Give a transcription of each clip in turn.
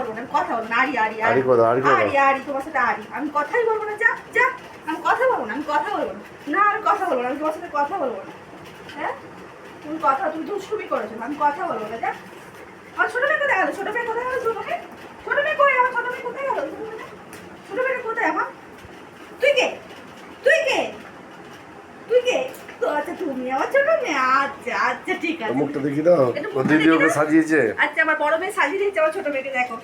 বলবো না, আমি কথা বলবো না। আরি আরি আরি কথা, আরি কথা। আরি আরি তোমার সাথে আরি, আমি কথাই বলবো না। যা যা, আমি কথা বলবো না, আমি কথা বলবো না। না আমি কথা বলবো না, আমি তোমার সাথে কথা বলবো না। হ্যাঁ তুমি কথা, তুমি দুষ্টুমি করেছো, আমি কথা বলবো না। যা। আমার ছোট মেয়ে কোথায় গেল? ছোট মেয়ে কোথায় গেল? ছোট মেয়ে, ছোট মেয়ে কই? আমার ছোট মেয়ে কোথায় গেল? ছোট মেয়ে কোথায় আমার? তুই কে? তুই কে? তুই কে? তো আচ্ছা তুমি আমার ছোট মেয়ে। আচ্ছা আচ্ছা ঠিক আছে। মুখটা দেখি দাও, ও দিদি ওকে সাজিয়েছে। আচ্ছা আমার বড় মেয়ে সাজিয়ে দিয়েছে আমার ছোট মেয়েকে, দেখো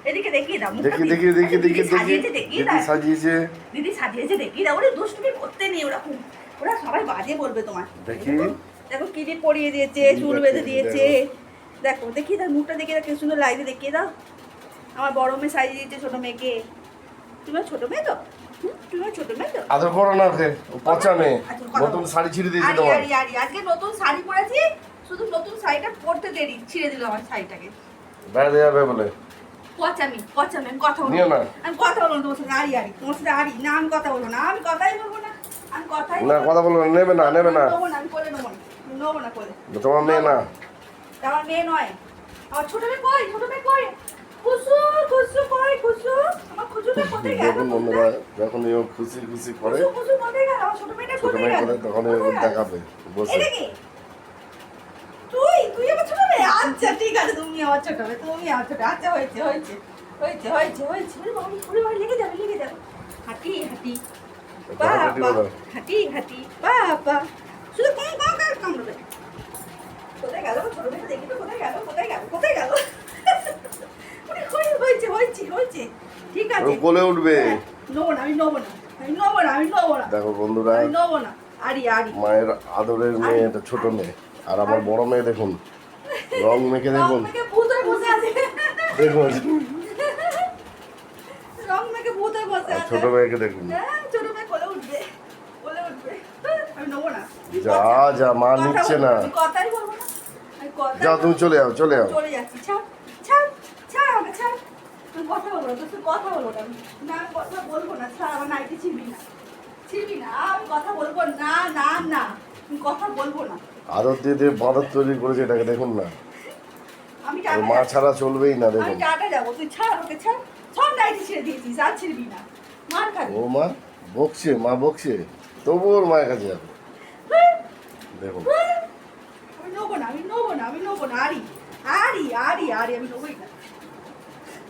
এদিকে দেখিয়ে দাও। দেখি দেখি দেখি দেখি সাজিয়েছে দেখিয়ে দিদি দাও। সাজিয়েছে। দিদি সাজিয়েছে দেখিয়ে দাও। ওরা দুষ্টুমি করতে নেই ওরকম, ওরা সবাই বাজে বলবে তোমার। দেখি দেখো কিলিপ পরিয়ে দিয়েছে, চুল বেঁধে দিয়েছে। দেখো দেখিয়ে দাও, মুখটা দেখিয়ে দাও, কি সুন্দর লাইটে দেখিয়ে দাও। আমার বড় মেয়ে সাজিয়ে দিয়েছে ছোট মেয়েকে। তুমি ছোট মেয়ে তো? তুমি ছোট মেয়ে তো? আদর করো না ওকে, ও পচা মেয়ে। নতুন শাড়ি ছিঁড়ে দিয়েছে আরি তোমার। আরি আরি, আজকে নতুন শাড়ি পরেছি, শুধু নতুন শাড়িটা পরতে দেরি, ছিঁড়ে দিল আমার শাড়িটাকে। বেড়াতে যাবে বলে পচামি পচামি, আমি কথা বলবো নিও না। আমি কথা বলবো না তোমার সাথে। আরি আরি তোমার সাথে আরি না, আমি কথা বলবো না, আমি কথাই বলবো না, আমি কথাই না কথা বলবো না, নেবে না নেবে না। নেবো না, আমি কোলে নেবো না, নেবো না কোলে। তোমার মেয়ে না। আমার মেয়ে নয়। আমার ছোট মেয়ে কই? ছোট মেয়ে কই? খুশু খুশু কই? খুশু, আমার খুশুটা কোথায় গেল? দেখুন বন্ধুরা, যখন ও খুশি খুশি করে, খুশু খুশু কোথায় গেল? আমার ছোট মেয়েটা ছোট কোথায় মেয়ে গেল? করে, তখন ও দেখাবে বসে। এটা কি? তুই আমার ছোট মেয়ে? আচ্ছা ঠিক আছে, তুমি আমার ছোট মেয়ে, তুমি আমার ছোট। আচ্ছা হয়েছে হয়েছে হয়েছে হয়েছে হয়েছে। ওরে বাবা লেগে যাবে লেগে যাবে। হাঁটি হাঁটি বাবা, হাঁটি হাঁটি বাবা, শুধু কামড়াবে। কোথায় গেল ছোট মেয়েটা? দেখি তো কোথায় গেল, কোথায় গেল, কোথায় গেল? হয়েছে হয়েছে হয়েছে ঠিক আছে। বলে উঠবে। নেবো না, আমি নেবো না, আমি নেবো না, আমি নেবো না, দেখো বন্ধুরা, আমি নেবো না। আরি আরি মায়ের আদরের মেয়ে, এটা ছোট মেয়ে। আর আমার বড় মেয়ে দেখুন, রং মেখে দেখুন, রং মেখে ভূত হয়ে বসে আছে। দেখুন। রং মেখে ভূত হয়ে বসে আর আছে। ছোট মেয়েকে দেখুন। হ্যাঁ, ছোট মেয়ে কোলে উঠবে, কোলে উঠবে। আমি নেবো না। যা যা, মা নিচ্ছে না। আমি কথাই বলবো না, আমি কথাই যাও তুমি চলে যাও, চলে যাও। চলে যাচ্ছি। ছাড় ছাড় ছাড় আমাকে, ছাড়। আমি কথা বলবো না, তুই কথা বলবো না। না আমি কথা বলবো না, ছাড়। আমার নাইটি ছিড়বি না, ছিড়বি না। আমি কথা বলবো না, না না, আমি কথা বলবো না। আদর দিয়ে দিয়ে বাঁদর তৈরি করেছে এটাকে, দেখুন না। আমি ওর টাটা মা যাবো। ছাড়া চলবেই না, আমি দেখুন। টাটা যাবো, তুই ছাড় আমাকে, ছাড়। সব নাইটি ছেড়ে দিয়েছিস, আর ছিড়বি না, মার খাবি। ও মা বকছে, মা বকছে, তবু ওর মায়ের কাছে যাবে, দেখুন। আমি নেবো না, আমি নেবো না, আমি নেবো না। আরি আরি আরি আরি, আমি নেবোই না।